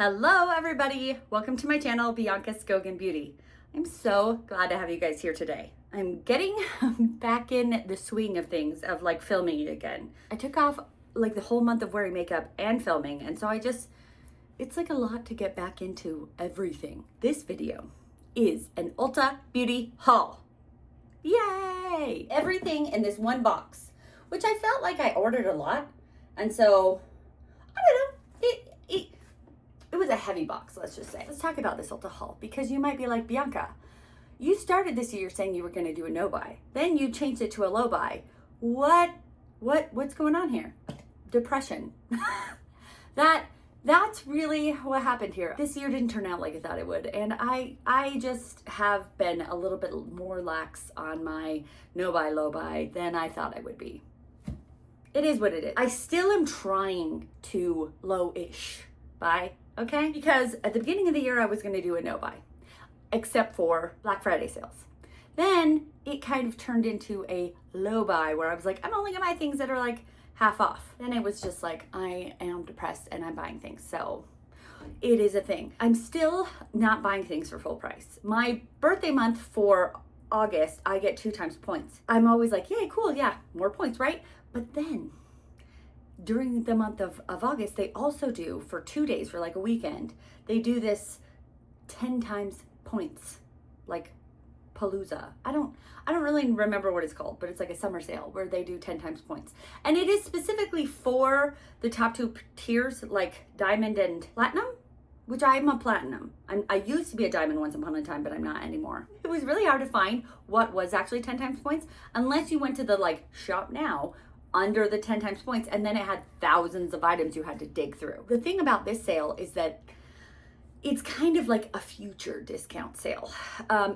Hello everybody, welcome to my channel, Bianca Skogan Beauty. I'm so glad to have you guys here today. I'm getting back in the swing of things, of like filming again. I took off like the whole month of wearing makeup and filming, and so it's like a lot to get back into everything. This video is an Ulta Beauty Haul. Yay! Everything in this one box, which I felt like I ordered a lot, and so, I don't know, it was a heavy box, let's just say. Let's talk about this Ulta haul, because you might be like, Bianca, you started this year saying you were going to do a no buy. Then you changed it to a low buy. What's going on here? Depression. That's really what happened here. This year didn't turn out like I thought it would. And I just have been a little bit more lax on my no buy, low buy than I thought I would be. It is what it is. I still am trying to low-ish buy. Okay? Because at the beginning of the year, I was going to do a no buy, except for Black Friday sales. Then it kind of turned into a low buy where I was like, I'm only going to buy things that are like half off. Then it was just like, I am depressed and I'm buying things. So it is a thing. I'm still not buying things for full price. My birthday month for August, I get 2 times points. I'm always like, yay, cool, yeah, more points, right? But then during the month of August, they also do, for 2 days, for like a weekend, they do this 10 times points, like Palooza. I don't really remember what it's called, but it's like a summer sale where they do 10 times points. And it is specifically for the top 2 tiers, like diamond and platinum, which I'm a platinum. I used to be a diamond once upon a time, but I'm not anymore. It was really hard to find what was actually 10 times points, unless you went to the like shop now, under the 10 times points, and then it had thousands of items you had to dig through. The thing about this sale is that it's kind of like a future discount sale.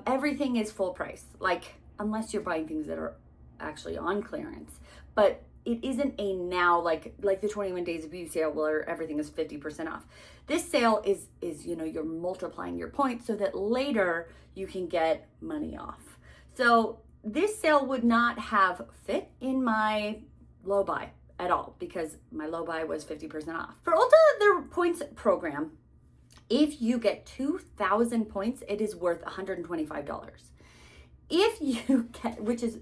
Everything is full price, like unless you're buying things that are actually on clearance, but it isn't a now like the 21 days of beauty sale where everything is 50% off. This sale is you're multiplying your points so that later you can get money off. So this sale would not have fit in my low buy at all, because my low buy was 50% off. For Ulta, their points program, if you get 2,000 points, it is worth $125. If you get, which is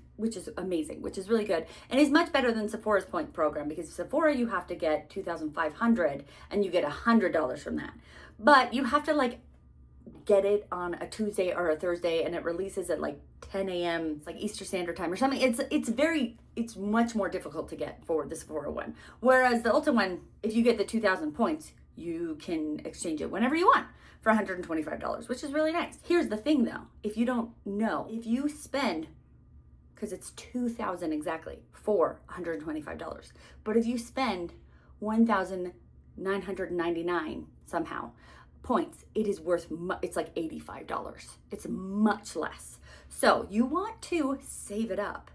amazing, which is really good, and is much better than Sephora's point program, because Sephora you have to get 2,500 and you get $100 from that. But you have to like get it on a Tuesday or a Thursday, and it releases at like 10 a.m. It's like Easter Standard Time or something. It's much more difficult to get for the Sephora one. Whereas the Ulta one, if you get the 2,000 points, you can exchange it whenever you want for $125, which is really nice. Here's the thing though, if you don't know, if you spend, because it's 2,000 exactly for $125, but if you spend 1,999 somehow points, it is worth, it's like $85. It's much less. So you want to save it up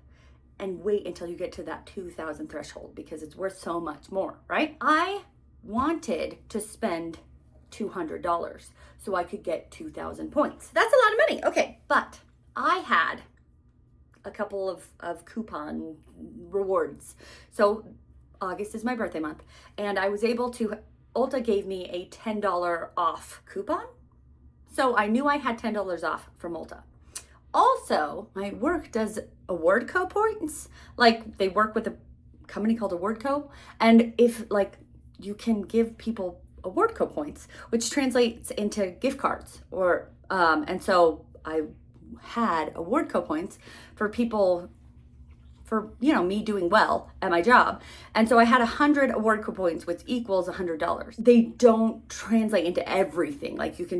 and wait until you get to that 2,000 threshold, because it's worth so much more, right? I wanted to spend $200 so I could get 2,000 points. That's a lot of money. Okay, but I had a couple of coupon rewards. So August is my birthday month, and I was able to, Ulta gave me a $10 off coupon. So I knew I had $10 off from Ulta. Also, my work does award co points. Like they work with a company called Award Co. And if like you can give people award co points, which translates into gift cards, or and so I had award co points for people, for me doing well at my job. And so I had 100 award co points, which equals $100. They don't translate into everything. Like you can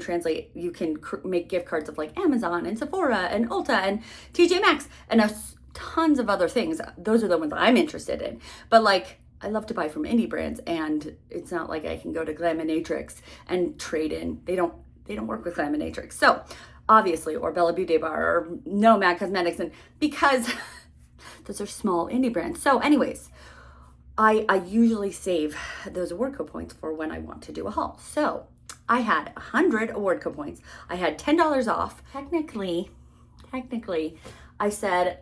make gift cards of like Amazon and Sephora and Ulta and TJ Maxx and tons of other things. Those are the ones I'm interested in. But like, I love to buy from indie brands, and it's not like I can go to Glaminatrix and trade in. They don't work with Glaminatrix. So obviously, or Bella Beauty Bar or Nomad Cosmetics, and because those are small indie brands. So anyways, I usually save those award co points for when I want to do a haul. So I had 100 award co points. I had $10 off. Technically, I said,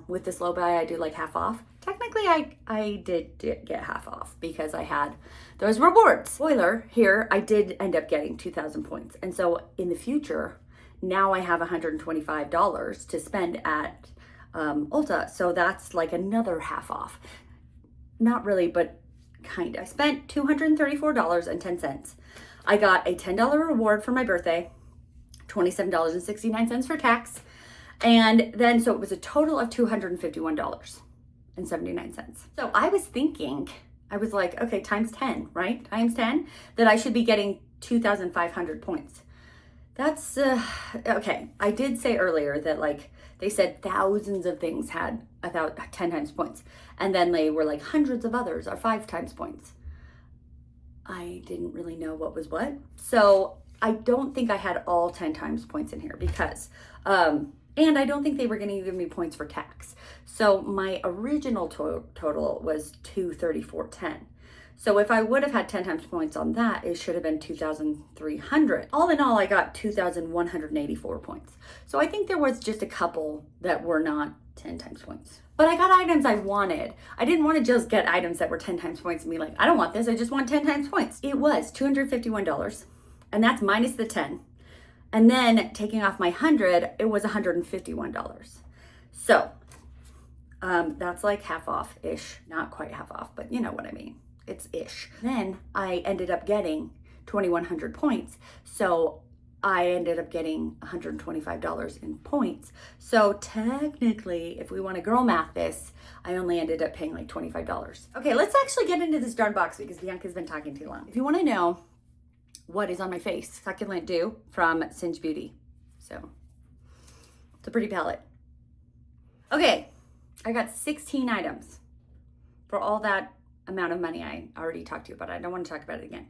with this low buy, I do like half off. technically I did get half off because I had those rewards. Spoiler, here I did end up getting 2,000 points. And so in the future, now I have $125 to spend at Ulta. So that's like another half off. Not really, but kind of. I spent $234.10. I got a $10 reward for my birthday, $27.69 for tax. And then, so it was a total of $251.79. So I was thinking, I was like, okay, times 10, right? Times 10, that I should be getting 2,500 points. That's, okay. I did say earlier that like, they said thousands of things had 10 times points. And then they were like hundreds of others are 5 times points. I didn't really know what was what. So I don't think I had all 10 times points in here because, and I don't think they were going to give me points for tax. So my original total was 234.10. So if I would have had 10 times points on that, it should have been 2,300. All in all, I got 2,184 points. So I think there was just a couple that were not 10 times points. But I got items I wanted. I didn't want to just get items that were 10 times points and be like, I don't want this, I just want 10 times points. It was $251, and that's minus the 10. And then taking off my 100, it was $151. So that's like half off-ish. Not quite half off, but you know what I mean. It's ish. Then I ended up getting 2,100 points. So I ended up getting $125 in points. So technically, if we want to girl math this, I only ended up paying like $25. Okay, let's actually get into this darn box because Bianca's been talking too long. If you want to know what is on my face, Succulent Dew from Singe Beauty. So it's a pretty palette. Okay, I got 16 items for all that amount of money I already talked to you about. I don't want to talk about it again.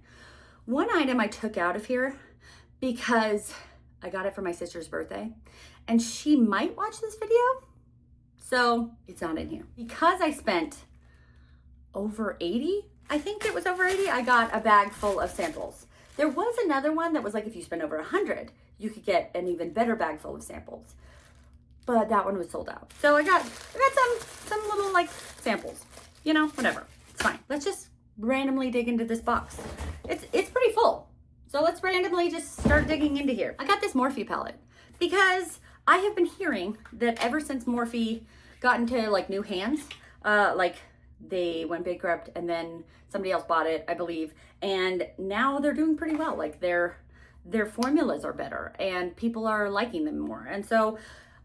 One item I took out of here because I got it for my sister's birthday and she might watch this video. So it's not in here. Because I spent over 80, I think it was over 80, I got a bag full of samples. There was another one that was like if you spend over 100, you could get an even better bag full of samples. But that one was sold out. So I got some little like samples, you know, whatever. It's fine. Let's just randomly dig into this box. It's pretty full. So let's randomly just start digging into here. I got this Morphe palette because I have been hearing that ever since Morphe got into like new hands, like they went bankrupt and then somebody else bought it, I believe. And now they're doing pretty well. Like their formulas are better and people are liking them more. And so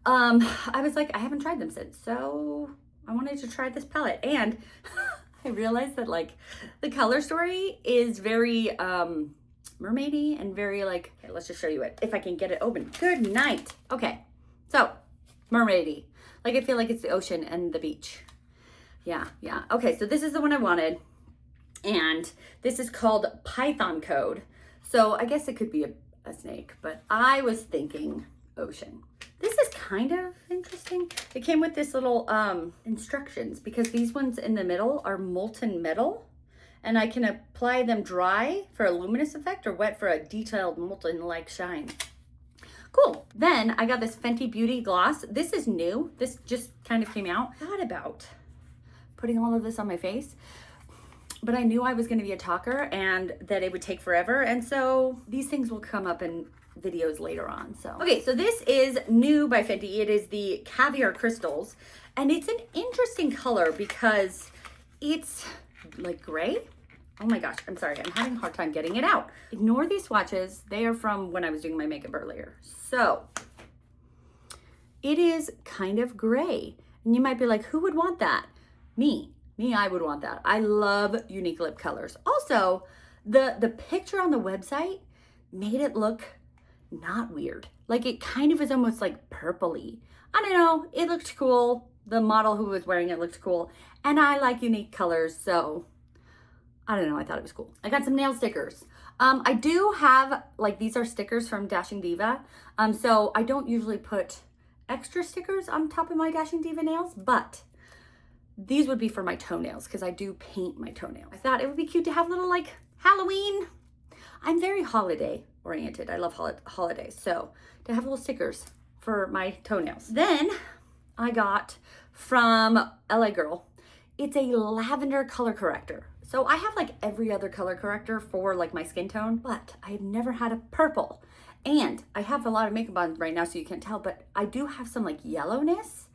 I was like, I haven't tried them since. So I wanted to try this palette. And I realized that like the color story is very mermaidy and very like, okay, let's just show you it if I can get it open. Good night. Okay, so mermaidy. Like I feel like it's the ocean and the beach. Yeah. Okay, so this is the one I wanted. And this is called Python Code. So I guess it could be a snake, but I was thinking ocean. This is kind of interesting. It came with this little instructions because these ones in the middle are molten metal and I can apply them dry for a luminous effect or wet for a detailed molten-like shine. Cool. Then I got this Fenty Beauty Gloss. This is new. This just kind of came out. Thought about putting all of this on my face, but I knew I was going to be a talker and that it would take forever. And so these things will come up in videos later on. So, okay, so this is new by Fenty. It is the Caviar Crystals and it's an interesting color because it's like gray. Oh my gosh, I'm sorry. I'm having a hard time getting it out. Ignore these swatches. They are from when I was doing my makeup earlier. So it is kind of gray. And you might be like, who would want that? Me, I would want that. I love unique lip colors. Also, the picture on the website made it look not weird. Like it kind of is almost like purpley. I don't know, it looked cool. The model who was wearing it looked cool. And I like unique colors, so I don't know, I thought it was cool. I got some nail stickers. I do have, like these are stickers from Dashing Diva. So I don't usually put extra stickers on top of my Dashing Diva nails, but these would be for my toenails because I do paint my toenails. I thought it would be cute to have little like Halloween. I'm very holiday oriented. I love holidays. So to have little stickers for my toenails. Then I got from LA Girl It's a lavender color corrector. So I have like every other color corrector for like my skin tone, but I've never had a purple. And I have a lot of makeup on right now, so you can't tell, but I do have some like yellowness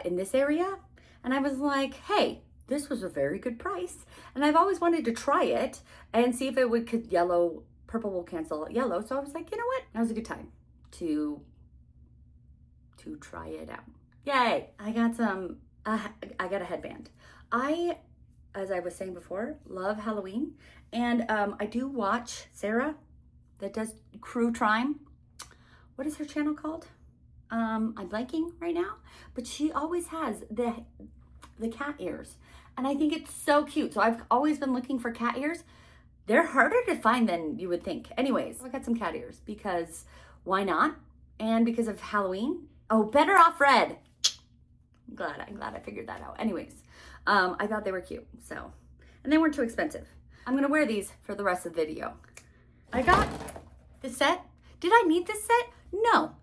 in this area. And I was like, hey, this was a very good price. And I've always wanted to try it and see if it would, could yellow, purple will cancel out yellow. So I was like, you know what? That was a good time to try it out. Yay. I got some, I got a headband. As I was saying before, love Halloween. And I do watch Sarah that does Crew Trime. What is her channel called? I'm blanking right now, but she always has the cat ears. And I think it's so cute. So I've always been looking for cat ears. They're harder to find than you would think. Anyways, I got some cat ears because why not? And because of Halloween. Oh, Better Off Red. I'm glad I figured that out. Anyways, I thought they were cute. So, and they weren't too expensive. I'm gonna wear these for the rest of the video. I got this set. Did I need this set?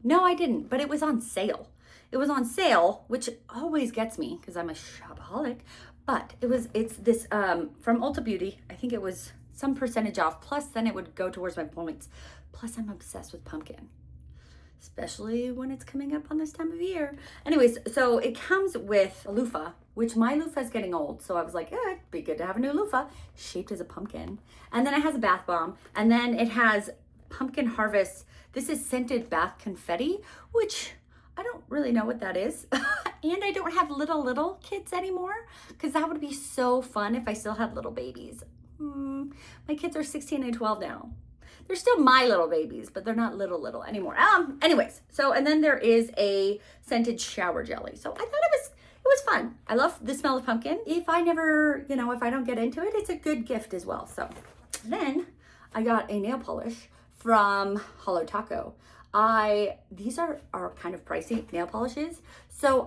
No, I didn't, but it was on sale. It was on sale, which always gets me because I'm a shopaholic, but it's this from Ulta Beauty. I think it was some percentage off, plus then it would go towards my points. Plus I'm obsessed with pumpkin, especially when it's coming up on this time of year. Anyways, so it comes with a loofah, which my loofah is getting old. So I was like, it'd be good to have a new loofah shaped as a pumpkin. And then it has a bath bomb. And then it has Pumpkin Harvest. This is scented bath confetti, which I don't really know what that is. And I don't have little kids anymore because that would be so fun if I still had little babies. My kids are 16 and 12 now. They're still my little babies, but they're not little anymore. Anyways, so, and then there is a scented shower jelly. So I thought it was fun. I love the smell of pumpkin. If I never, if I don't get into it, it's a good gift as well. So then I got a nail polish from Holo Taco. These are kind of pricey nail polishes. So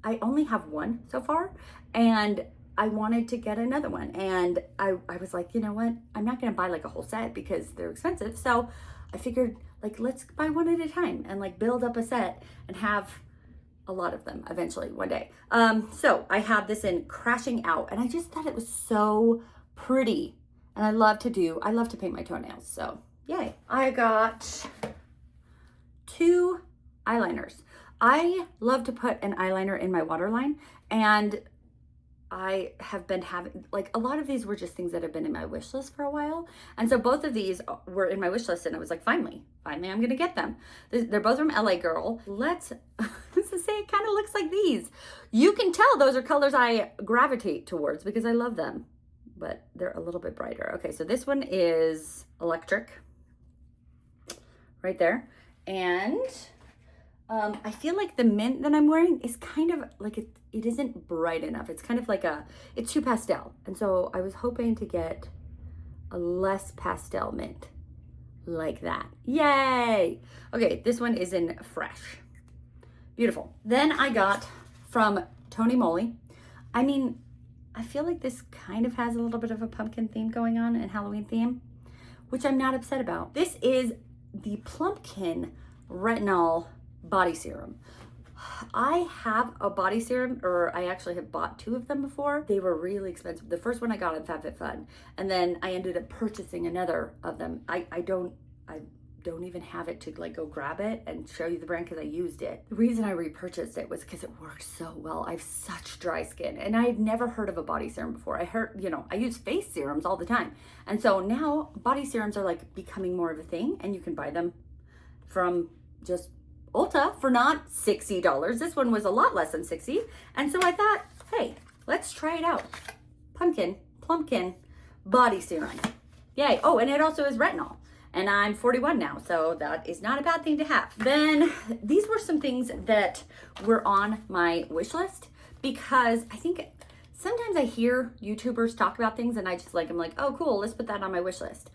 I only have one so far, and I wanted to get another one. And I was like, you know what? I'm not gonna buy like a whole set because they're expensive. So I figured like, let's buy one at a time and like build up a set and have a lot of them eventually one day. So I have this in Crashing Out, and I just thought it was so pretty. And I love to paint my toenails. So yay. I got 2 eyeliners. I love to put an eyeliner in my waterline, and I have been having, like, a lot of these were just things that have been in my wish list for a while. And so both of these were in my wish list, and I was like, finally, I'm going to get them. They're both from LA Girl. Let's say it kind of looks like these. You can tell those are colors I gravitate towards because I love them, but they're a little bit brighter. Okay, so this one is Electric right there. And I feel like the mint that I'm wearing is kind of like, it isn't bright enough. It's kind of like it's too pastel. And so I was hoping to get a less pastel mint like that. Yay! Okay, this one is in Fresh. Beautiful. Then I got from TonyMoly. I mean, I feel like this kind of has a little bit of a pumpkin theme going on and Halloween theme, which I'm not upset about. This is the Plump-kin Retinol body serum. I have a body serum, or I actually have bought 2 of them before. They were really expensive. The first one I got on FabFitFun, and then I ended up purchasing another of them. I don't even have it to like go grab it and show you the brand because I used it. The reason I repurchased it was because it works so well. I have such dry skin, and I had never heard of a body serum before. I heard, I use face serums all the time. And so now body serums are like becoming more of a thing, and you can buy them from just Ulta for not $60. This one was a lot less than $60. And so I thought, hey, let's try it out. Plump-kin body serum. Yay. Oh, and it also is retinol. And I'm 41 now, so that is not a bad thing to have. Then these were some things that were on my wish list because I think sometimes I hear YouTubers talk about things and I'm like, oh, cool, let's put that on my wish list.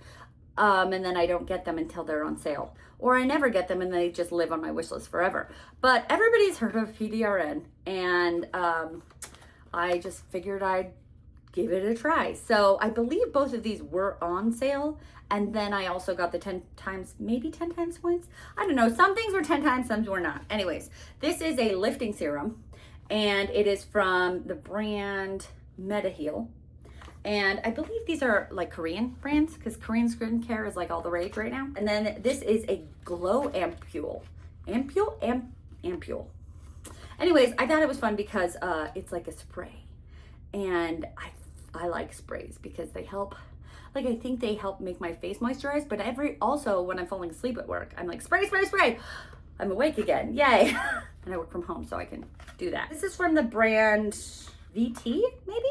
And then I don't get them until they're on sale. Or I never get them and they just live on my wish list forever. But everybody's heard of PDRN, and I just figured I'd give it a try. So I believe both of these were on sale. And then I also got the 10 times points. I don't know. Some things were 10 times, some were not. Anyways, this is a lifting serum. and it is from the brand Mediheal. And I believe these are like Korean brands because Korean skincare is like all the rage right now. And then this is a Glow Ampoule. Ampoule. Anyways, I thought it was fun because it's like a spray. And I like sprays because they help, like I think they help make my face moisturize, but also when I'm falling asleep at work, I'm like spray, spray, spray. I'm awake again, yay. And I work from home so I can do that. This is from the brand VT, maybe?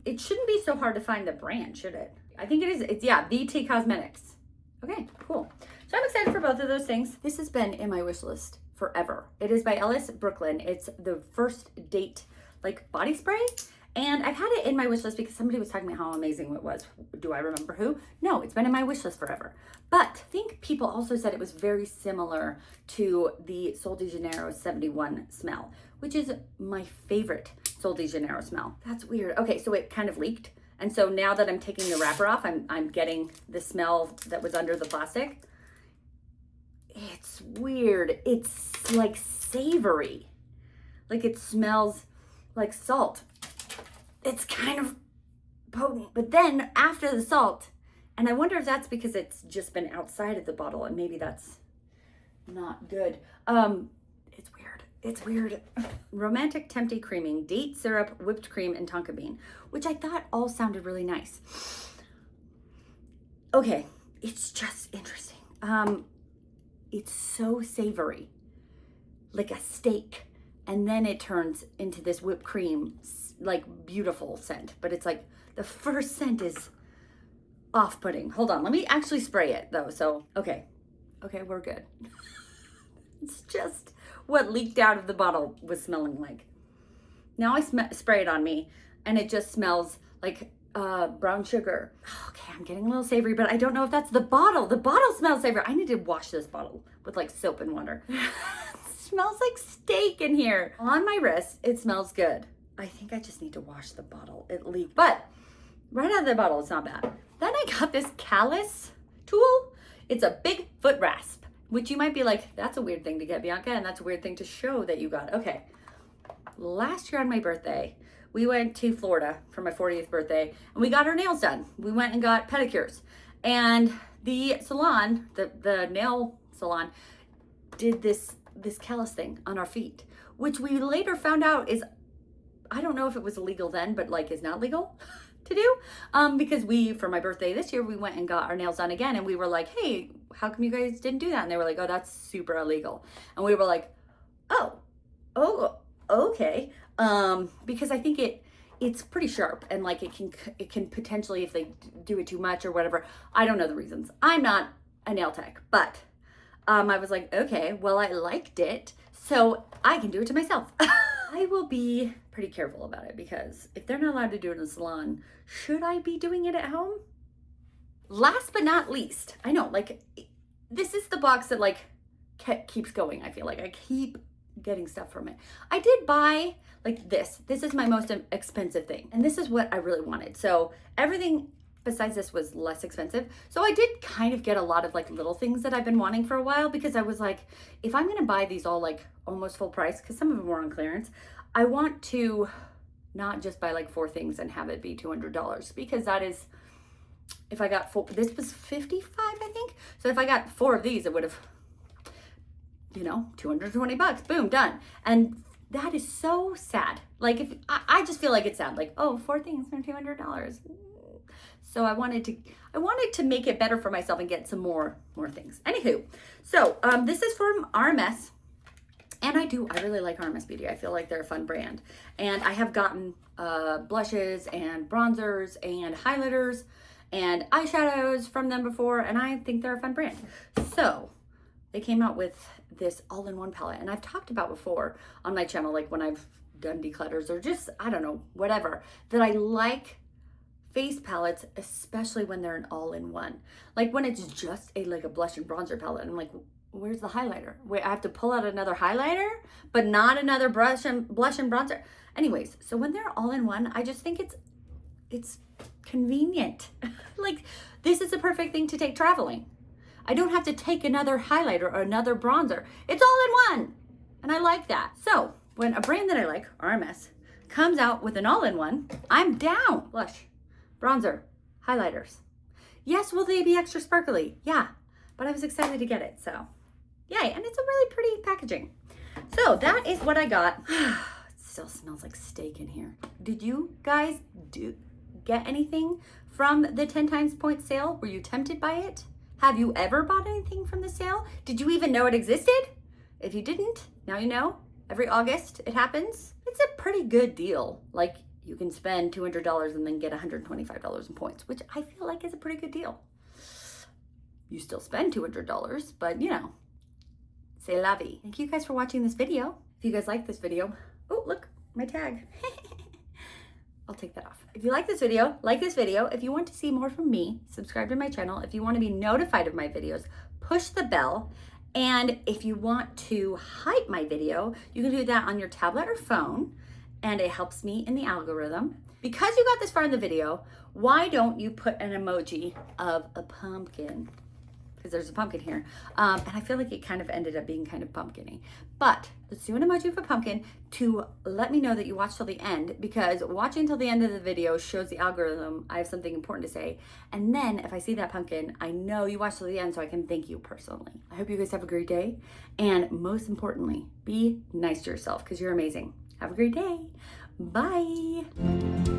It shouldn't be so hard to find the brand, should it? I think it is. It's, yeah, VT Cosmetics. Okay, cool. So I'm excited for both of those things. This has been in my wish list forever. It is by Ellis Brooklyn. It's the First Date like body spray. And I've had it in my wish list because somebody was talking about how amazing it was. Do I remember who? No, it's been in my wish list forever. But I think people also said it was very similar to the Sol de Janeiro 71 smell, which is my favorite Sol de Janeiro smell. That's weird. Okay, so it kind of leaked. And so now that I'm taking the wrapper off, I'm getting the smell that was under the plastic. It's weird. It's like savory. Like it smells like salt. It's kind of potent. But then after the salt, and I wonder if that's because it's just been outside of the bottle and maybe that's not good. It's weird. It's weird. Romantic Tempting Creaming, date syrup, whipped cream, and tonka bean, which I thought all sounded really nice. Okay, it's just interesting. It's so savory, like a steak. And then it turns into this whipped cream, like beautiful scent. But it's like the first scent is off-putting. Hold on, let me actually spray it though. So, okay, we're good. It's just what leaked out of the bottle was smelling like. Now I spray it on me and it just smells like brown sugar. Okay, I'm getting a little savory, but I don't know if that's the bottle. The bottle smells savory. I need to wash this bottle with like soap and water. Smells like steak in here. On my wrist, it smells good. I think I just need to wash the bottle. It leaked, but right out of the bottle, it's not bad. Then I got this callus tool. It's a big foot rasp, which you might be like, that's a weird thing to get, Bianca, and that's a weird thing to show that you got. Okay, last year on my birthday, we went to Florida for my 40th birthday, and we got our nails done. We went and got pedicures, and the salon, the nail salon, did this callus thing on our feet, which we later found out is, I don't know if it was illegal then, but like is not legal to do, because for my birthday this year, we went and got our nails done again, and we were like, hey, how come you guys didn't do that? And they were like, oh, that's super illegal. And we were like, oh, okay, because I think it's pretty sharp, and like it can potentially, if they do it too much or whatever, I don't know the reasons. I'm not a nail tech, but I was like, okay, well, I liked it, so I can do it to myself. I will be pretty careful about it because if they're not allowed to do it in a salon, should I be doing it at home? Last but not least, I know, like, this is the box that like keeps going. I feel like I keep getting stuff from it. I did buy like this. This is my most expensive thing, and this is what I really wanted. So everything besides this was less expensive. So I did kind of get a lot of like little things that I've been wanting for a while, because I was like, if I'm gonna buy these all like almost full price, because some of them were on clearance, I want to not just buy like 4 things and have it be $200, because that is, if I got 4, this was 55, I think. So if I got 4 of these, it would have, you know, 220 bucks, boom, done. And that is so sad. Like, if I just feel like it's sad, like, oh, 4 things for $200. So I wanted to make it better for myself and get some more things. Anywho, so this is from RMS, and I really like RMS Beauty. I feel like they're a fun brand, and I have gotten blushes and bronzers and highlighters and eyeshadows from them before, and I think they're a fun brand. So they came out with this all-in-one palette, and I've talked about before on my channel, like when I've done declutters or just, I don't know, whatever, that I like face palettes, especially when they're an all-in-one. Like when it's just like a blush and bronzer palette, and I'm like, where's the highlighter? Wait, I have to pull out another highlighter, but not another blush and bronzer. Anyways, so when they're all-in-one, I just think it's convenient. Like, this is the perfect thing to take traveling. I don't have to take another highlighter or another bronzer. It's all in one. And I like that. So when a brand that I like, RMS, comes out with an all-in-one, I'm down. Blush, bronzer, highlighters. Yes, will they be extra sparkly? Yeah, but I was excited to get it, so yay. And it's a really pretty packaging. So that is what I got. It still smells like steak in here. Did you guys get anything from the 10 times point sale? Were you tempted by it? Have you ever bought anything from the sale? Did you even know it existed? If you didn't, now you know. Every August it happens. It's a pretty good deal. Like, you can spend $200 and then get $125 in points, which I feel like is a pretty good deal. You still spend $200, but you know, c'est la vie. Thank you guys for watching this video. If you guys like this video, oh, look, my tag. I'll take that off. If you like this video, like this video. If you want to see more from me, subscribe to my channel. If you want to be notified of my videos, push the bell. And if you want to hype my video, you can do that on your tablet or phone, and it helps me in the algorithm. Because you got this far in the video, why don't you put an emoji of a pumpkin? Because there's a pumpkin here. And I feel like it kind of ended up being kind of pumpkin-y. But let's do an emoji of a pumpkin to let me know that you watched till the end, because watching till the end of the video shows the algorithm I have something important to say. And then if I see that pumpkin, I know you watched till the end, so I can thank you personally. I hope you guys have a great day. And most importantly, be nice to yourself, because you're amazing. Have a great day. Bye.